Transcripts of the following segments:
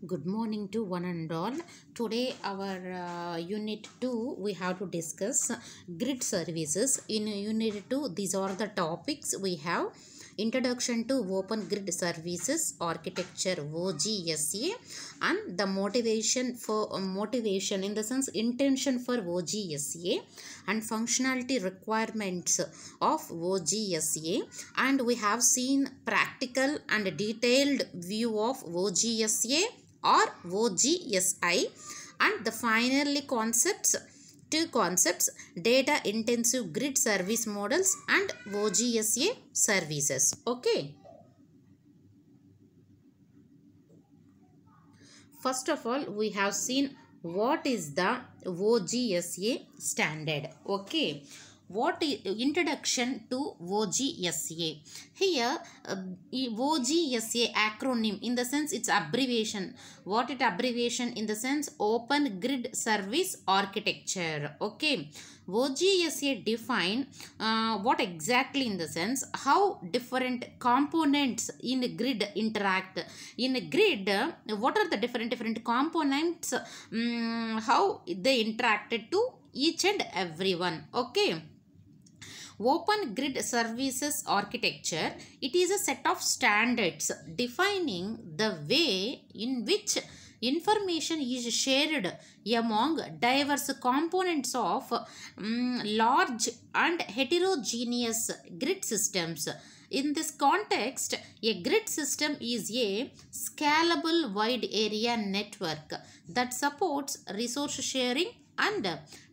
Good morning to one and all. Today our unit 2 we have to discuss grid services. In unit 2 these are the topics we have: introduction to open grid services architecture OGSA, and the motivation in the sense intention for OGSA, and functionality requirements of OGSA, and we have seen practical and detailed view of OGSA or OGSI, and the finally two concepts: data intensive grid service models and OGSA services. Okay, first of all we have seen what is the OGSA standard. Okay, what is introduction to OGSA? Here OGSA acronym, in the sense it's abbreviation. What it abbreviation? In the sense Open Grid Service Architecture. Okay, OGSA define what exactly, in the sense how different components in a grid interact. In a grid, what are the different components, how they interacted to each and everyone. Okay, Open Grid Services Architecture, it is a set of standards defining the way in which information is shared among diverse components of large and heterogeneous grid systems. In this context, a grid system is a scalable wide area network that supports resource sharing and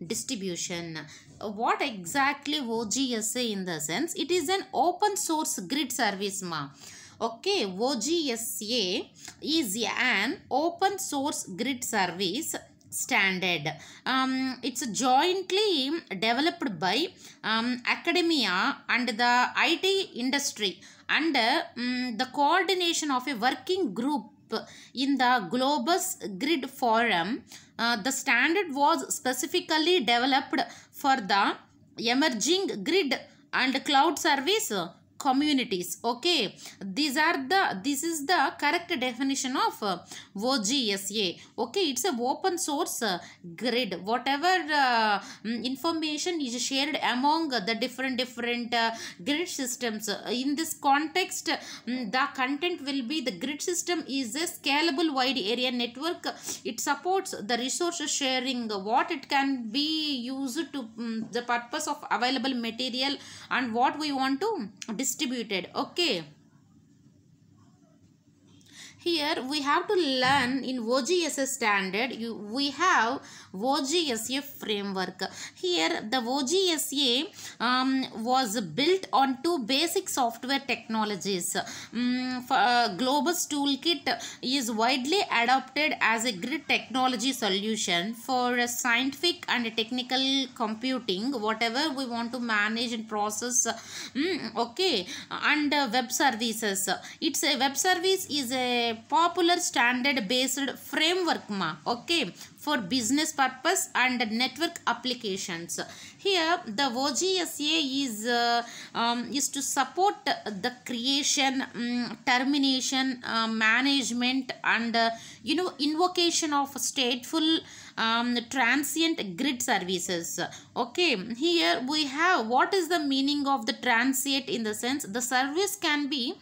distribution. What exactly OGSA, in the sense it is an open source grid service ma. Okay, OGSA is an open source grid service standard. It's jointly developed by academia and the IT industry under the coordination of a working group in the Globus Grid Forum. The standard was specifically developed for the emerging grid and cloud service communities. Okay, this is the correct definition of OGSA. Okay, it's a open source grid. Whatever information is shared among the different grid systems. In this context, the content will be: the grid system is a scalable wide area network. It supports the resource sharing, what it can be used to the purpose of available material and what we want to distributed. Okay, here we have to learn in OGSA standard. We have OGSA framework. Here the OGSA was built on two basic software technologies. Globus Toolkit is widely adopted as a grid technology solution for scientific and technical computing, whatever we want to manage and process. Okay, and web services. It's a web service is a popular standard based framework ma. Okay, for business purpose and network applications. Here the OGSA is to support the creation, termination, management and invocation of stateful transient grid services. Okay, here we have what is the meaning of the transient, in the sense the service can be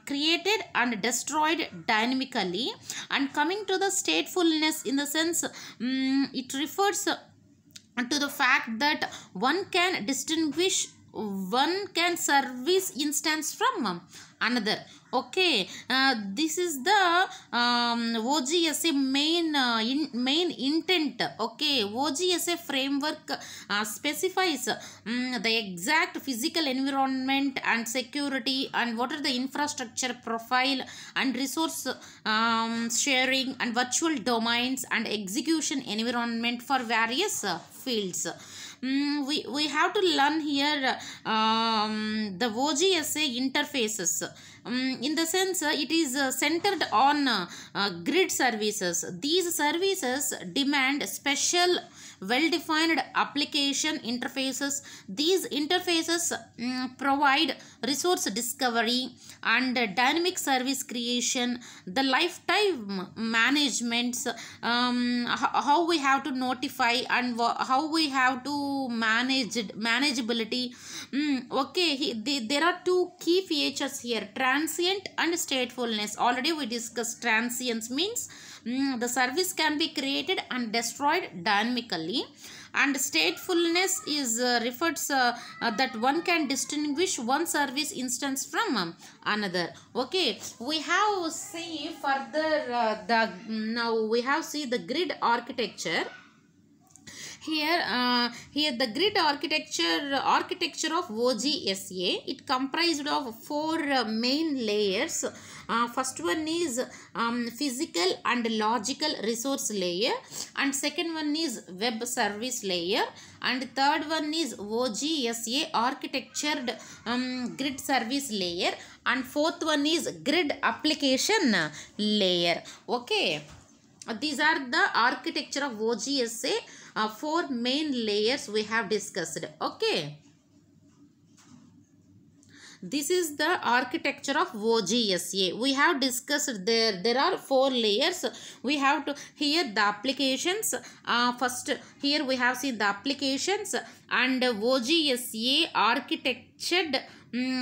created and destroyed dynamically. And coming to the statefulness, in the sense it refers to the fact that one can distinguish one service instance from another. Okay, this is the OGSA main intent. Okay, OGSA framework specifies the exact physical environment and security and what are the infrastructure profile and resource sharing and virtual domains and execution environment for various fields. We have to learn here the OGSA interfaces. in the sense it is centered on grid services. These services demand special well-defined application interfaces. These interfaces provide resource discovery and dynamic service creation, the lifetime managements, how we have to notify and how we have to manage it, manageability. Okay, there are two key features here: transient and statefulness. Already we discussed transience means the service can be created and destroyed dynamically, and statefulness is refers that one can distinguish one service instance from another. Okay, we have seen further now we have seen the grid architecture. Here the grid architecture of OGSA, it comprised of four main layers. First one is physical and logical resource layer, and second one is web service layer, and third one is OGSA architectured grid service layer, and fourth one is grid application layer. Okay, these are the architecture of OGSA. Four main layers we have discussed. Okay, this is the architecture of OGSA. We have discussed there are four layers. We have to here the applications. First here we have seen the applications and OGSA architectured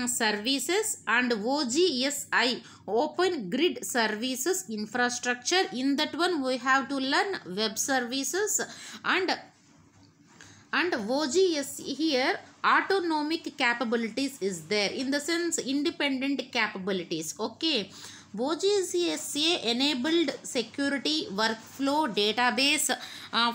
services and OGSI open grid services infrastructure. In that one we have to learn web services and OGS here autonomic capabilities is there, in the sense independent capabilities. Okay, OGSA enabled security, workflow, database,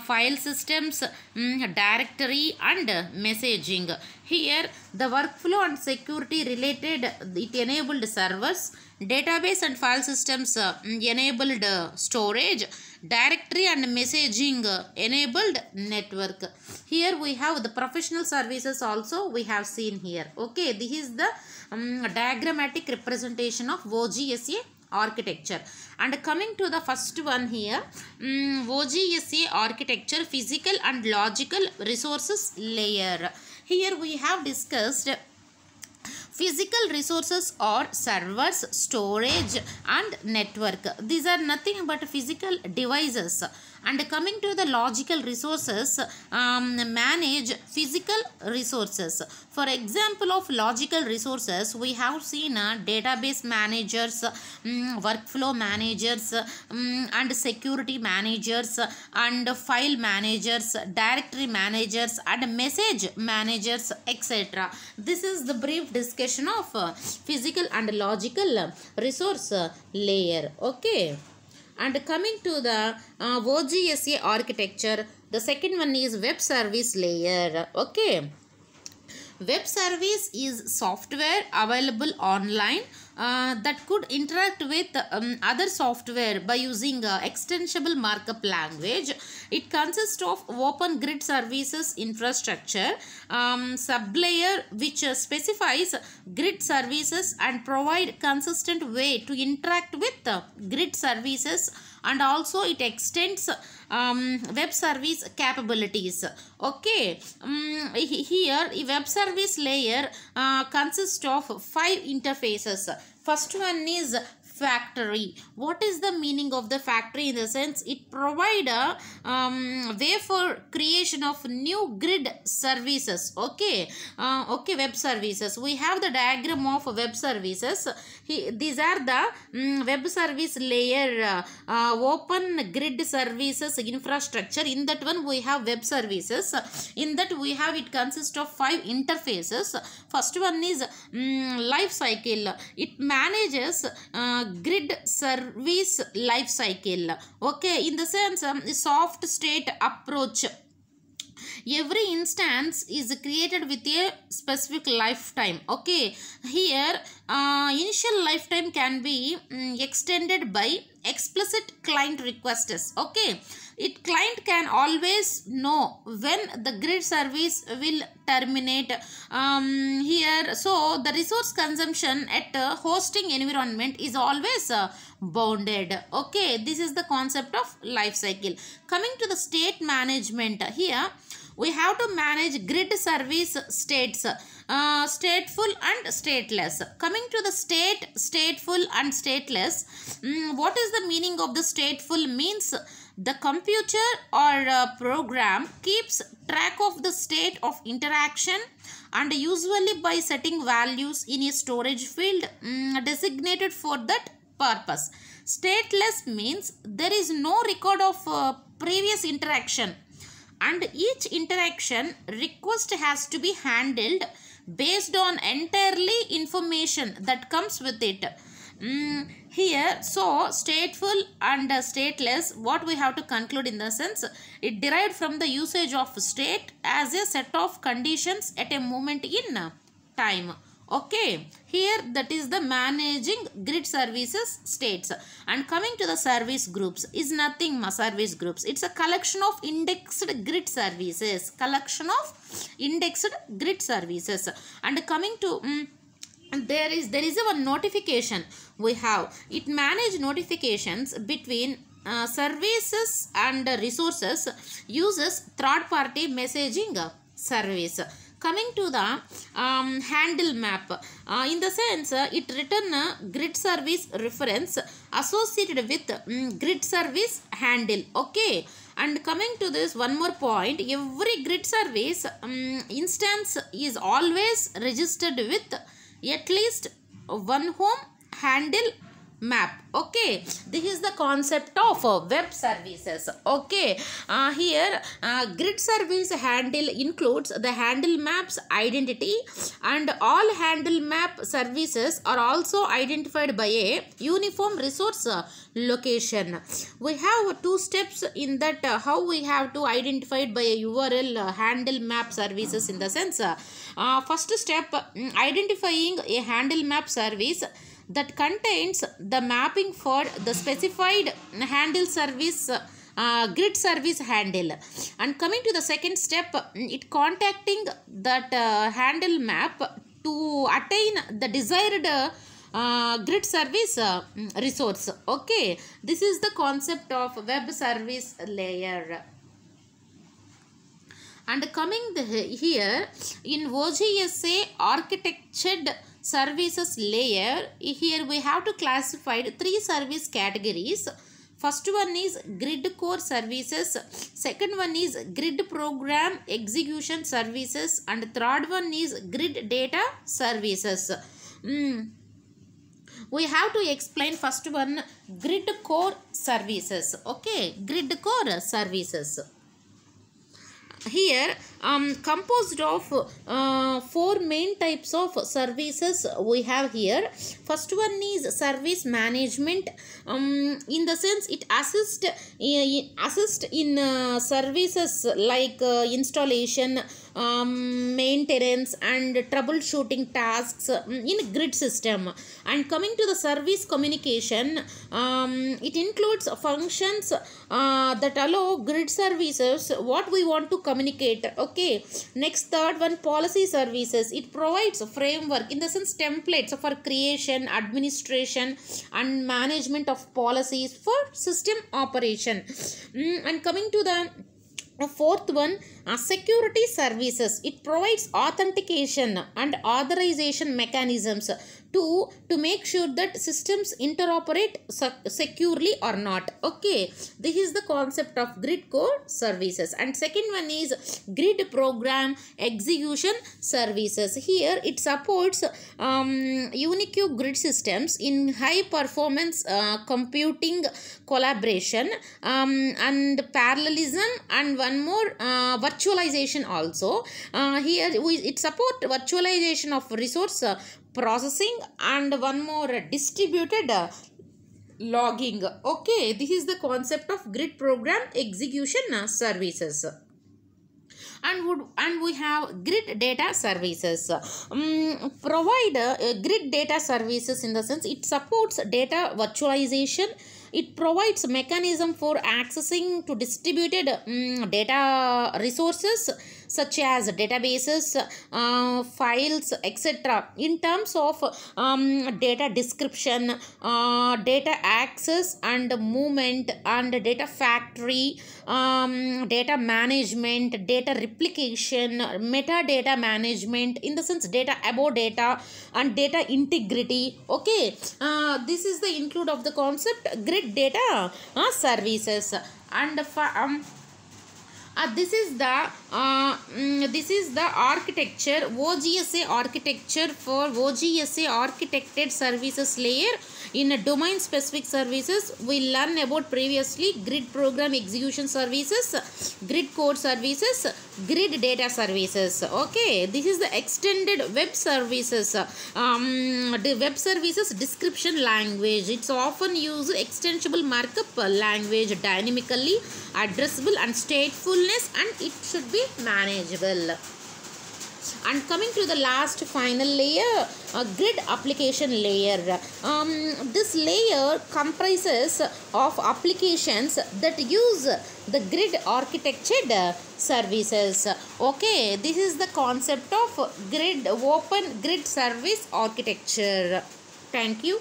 file systems, directory and messaging. Here the workflow and security related, it enabled servers, database and file systems enabled storage, directory and messaging enabled network. Here we have the professional services also we have seen here. Okay, this is the diagrammatic representation of OGSA architecture. And coming to the first one here, OGSA architecture, physical and logical resources layer. Here we have discussed physical resources or servers, storage and network. These are nothing but physical devices. And coming to the logical resources, manage physical resources. For example of logical resources, we have seen database managers, workflow managers, and security managers, and file managers, directory managers, and message managers, etc. This is the brief discussion of physical and logical resource layer. Okay. And coming to the OGSA architecture, the second one is web service layer. Okay, web service is software available online that could interact with other software by using extensible markup language. It consists of open grid services infrastructure, sublayer which specifies grid services and provide consistent way to interact with grid services, and also it extends web service capabilities. Okay, here web service layer consists of 5 interfaces. First one is factory. What is the meaning of the factory? In the sense, it provide a way for creation of new grid services. Okay, web services. We have the diagram of web services. These are the web service layer, open grid services infrastructure. In that one we have web services. In that we have, it consists of 5 interfaces. First one is life cycle. It manages grid service life cycle. Okay, in the sense soft state approach. Every instance is created with a specific lifetime. Okay, here initial lifetime can be extended by explicit client requests. Okay, it client can always know when the grid service will terminate here. So the resource consumption at hosting environment is always bounded. Okay, this is the concept of life cycle. Coming to the state management, here we have to manage grid service states, stateful and stateless. Coming to the state, stateful and stateless, what is the meaning of the stateful? Means the computer or program keeps track of the state of interaction, and usually by setting values in a storage field designated for that purpose. Stateless means there is no record of previous interaction, and each interaction request has to be handled based on entirely information that comes with it. Here, so stateful and stateless, what we have to conclude in the sense, it derived from the usage of state as a set of conditions at a moment in time. Okay, here that is the managing grid services states. And coming to the service groups is nothing service groups. It's a collection of indexed grid services. And coming to there is a notification we have. It manage notifications between services and resources, uses third party messaging service. Coming to the handle map, in the sense it return a grid service reference associated with grid service handle. Okay, and coming to this one more point, every grid service instance is always registered with at least one home handle map. Okay, this is the concept of web services. Okay, here grid service handle includes the handle map's identity, and all handle map services are also identified by a uniform resource location. We have two steps in that how we have to identify it by a URL handle map services, in the sense first step, identifying a handle map service that contains the mapping for the specified handle service grid service handle. And coming to the second step, it contacting that handle map to attain the desired grid service resource. Okay, this is the concept of web service layer. And coming here in OGSA architectured services layer, here we have to classify three service categories. First one is grid core services, second one is grid program execution services, and third one is grid data services. We have to explain first one, grid core services. Okay, grid core services. Here composed of four main types of services we have here. First one is service management. In the sense it assist in services like installation, maintenance and troubleshooting tasks in grid system. And coming to the service communication, it includes functions that allow grid services what we want to communicate. Okay, next third one, policy services. It provides a framework, in the sense templates for creation, administration and management of policies for system operation. And coming to the fourth one, security services. It provides authentication and authorization mechanisms to make sure that systems interoperate securely or not. Okay, this is the concept of grid core services. And second one is grid program execution services. Here it supports unique grid systems in high performance computing, collaboration and parallelism, and one more virtualization also. Here it support virtualization of resource processing, and one more distributed logging. Okay, this is the concept of grid program execution services. And we have grid data services. Provide grid data services, in the sense it supports data virtualization, It provides mechanism for accessing to distributed data resources such as databases, files, etc. In terms of data description, data access and movement, and data factory, data management, data replication, metadata management, in the sense data about data, and data integrity. Okay, this is the include of the concept grid data services. And this is the architecture, OGSA architecture for OGSA architected services layer. In a domain specific services, we learn about previously grid program execution services, grid code services, grid data services. Okay, this is the extended web services, the web services description language. It's often used extensible markup language, dynamically addressable and statefulness, and it should be manageable. And coming to the last final layer, grid application layer. This layer comprises of applications that use the grid architected services. Okay, this is the concept of grid, open grid service architecture. Thank you.